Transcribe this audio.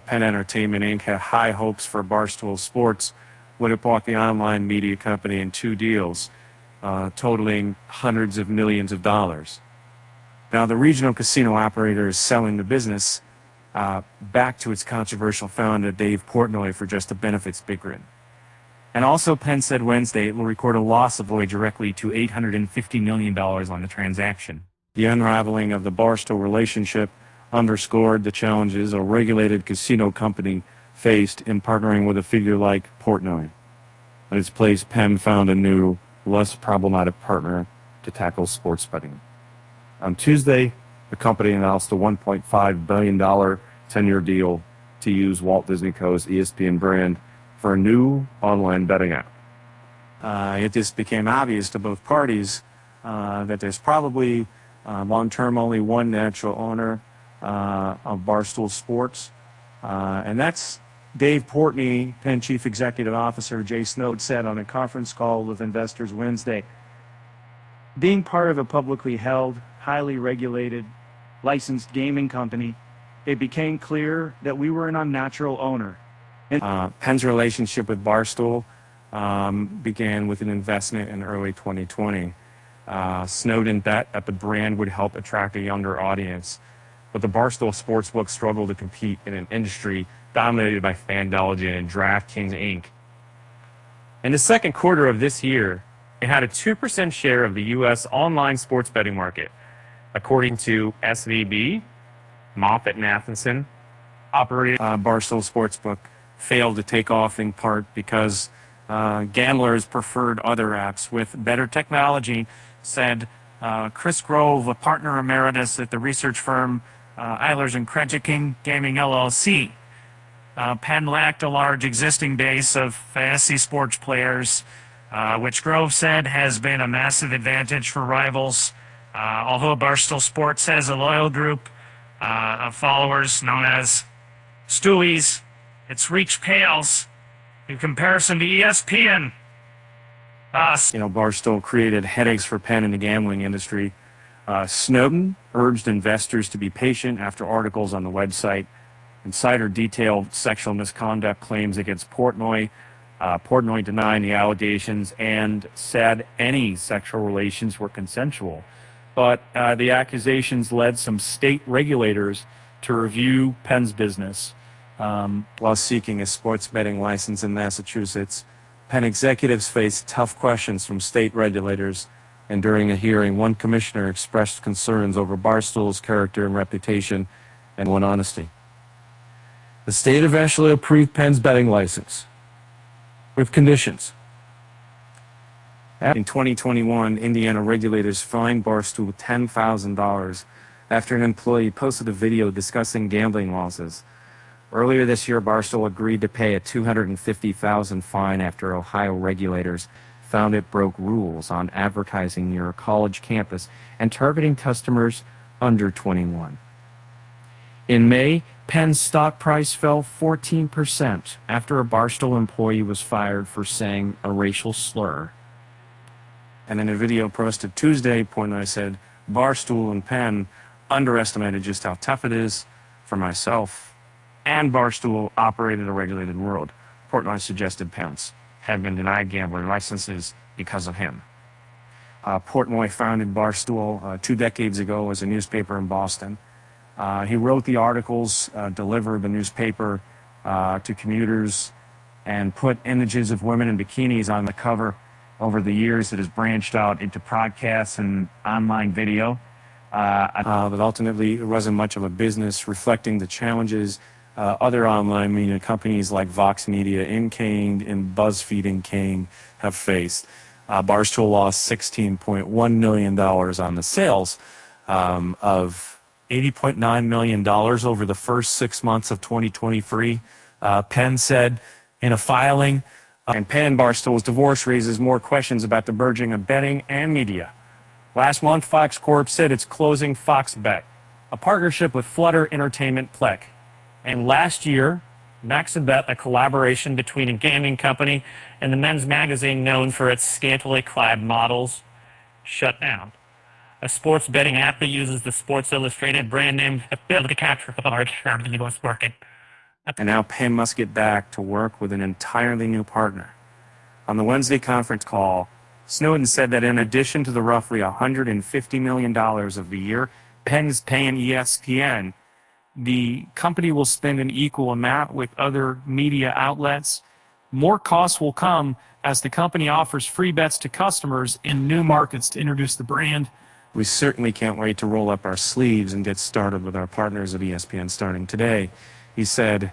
Penn Entertainment Inc. had high hopes for Barstool Sports when it bought the online media company in 2 deals, totaling hundreds of millions of dollars. Now, the regional casino operator is selling the business back to its controversial founder, Dave Portnoy, for just the benefits bigger. And also, Penn said Wednesday it will record a loss of directly to $850 million on the transaction. The unraveling of the Barstool relationship underscored the challenges a regulated casino company faced in partnering with a figure like Portnoy. In its place, Penn found a new, less problematic partner to tackle sports betting. On Tuesday, the company announced a $1.5 billion 10-year deal to use Walt Disney Co.'s ESPN brand for a new online betting app. It just became obvious to both parties that there's probably long-term only one natural owner of Barstool Sports, and that's Dave Portnoy. Penn Chief Executive Officer Jay Snowd said on a conference call with investors Wednesday, being part of a publicly held, highly regulated, licensed gaming company, it became clear that we were an unnatural owner. Penn's relationship with Barstool began with an investment in early 2020. Snowden bet that the brand would help attract a younger audience, but the Barstool Sportsbook struggled to compete in an industry dominated by FanDuel and DraftKings Inc. In the second quarter of this year, it had a 2% share of the U.S. online sports betting market, according to SVB. Moffett-Nathanson operated Barstool Sportsbook failed to take off in part because gamblers preferred other apps with better technology, said Chris Grove, a partner emeritus at the research firm Eilers & Krejcik Gaming LLC. Penn lacked a large existing base of fantasy sports players, which Grove said has been a massive advantage for rivals. Although Barstool Sports has a loyal group of followers known as Stewies, its reach pales in comparison to ESPN. Barstool created headaches for Penn in the gambling industry. Snowden urged investors to be patient after articles on the website. Insider detailed sexual misconduct claims against Portnoy. Portnoy denied the allegations and said any sexual relations were consensual. But the accusations led some state regulators to review Penn's business. While seeking a sports betting license in Massachusetts, Penn executives faced tough questions from state regulators, and during a hearing, one commissioner expressed concerns over Barstool's character and reputation and one honesty. The state eventually approved Penn's betting license with conditions. In 2021, Indiana regulators fined Barstool $10,000 after an employee posted a video discussing gambling losses. Earlier this year, Barstool agreed to pay a $250,000 fine after Ohio regulators found it broke rules on advertising near a college campus and targeting customers under 21. In May, Penn's stock price fell 14% after a Barstool employee was fired for saying a racial slur. And in a video posted Tuesday, Portnoy said, Barstool and Penn underestimated just how tough it is for myself and Barstool operate in a regulated world. Portnoy suggested Penn's have been denied gambling licenses because of him. Portnoy founded Barstool 2 decades ago as a newspaper in Boston. He wrote the articles, delivered the newspaper to commuters, and put images of women in bikinis on the cover. Over the years, it has branched out into podcasts and online video. But ultimately, it wasn't much of a business, reflecting the challenges other online media companies like Vox Media Inc. and BuzzFeed Inc. have faced. Barstool lost $16.1 million on the sales of $80.9 million over the first 6 months of 2023, Penn said in a filing. And Penn Barstool's divorce raises more questions about the merging of betting and media. Last month, Fox Corp said it's closing Fox Bet, a partnership with Flutter Entertainment Plek. And last year, MaxBet, a collaboration between a gaming company and the men's magazine known for its scantily clad models, shut down. A sports betting app that uses the Sports Illustrated brand name failed to capture a large share of the U.S. market. And now Penn must get back to work with an entirely new partner. On the Wednesday conference call, Snowden said that in addition to the roughly $150 million of the year Penn's paying ESPN, the company will spend an equal amount with other media outlets. More costs will come as the company offers free bets to customers in new markets to introduce the brand. We certainly can't wait to roll up our sleeves and get started with our partners at ESPN starting today, he said.